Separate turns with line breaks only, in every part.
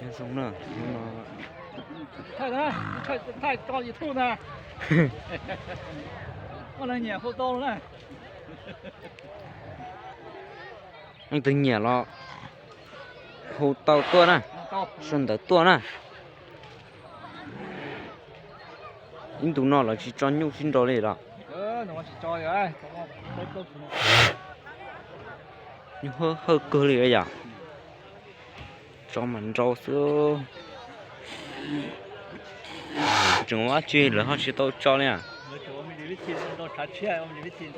先生呢？
太高一头呢，我那年后到了。
你等年了，后到多呢，顺的多呢。你都拿了去找牛寻找来了。
那我去找呀，都
你好够了呀？找门找手，正我觉得好去都找了。
我们这里天到查去，我们这里天。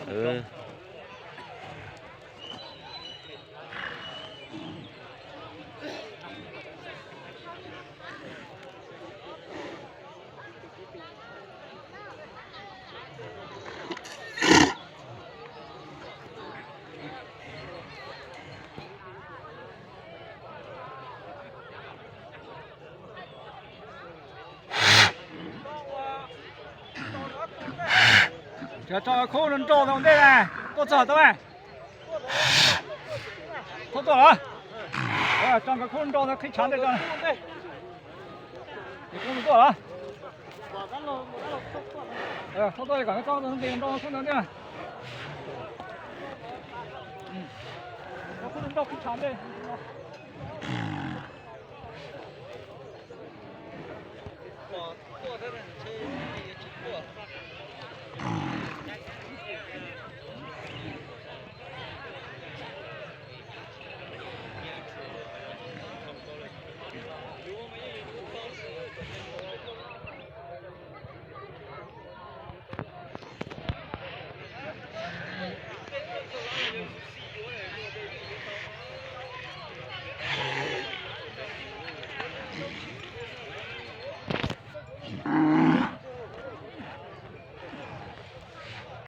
这找口人找到对嘞，多找到嘞，多多了，找个口人找到可以抢得着。你工作多了。偷多一个，找到对，找到口人对。我口人找可以抢的。多的人车也去过。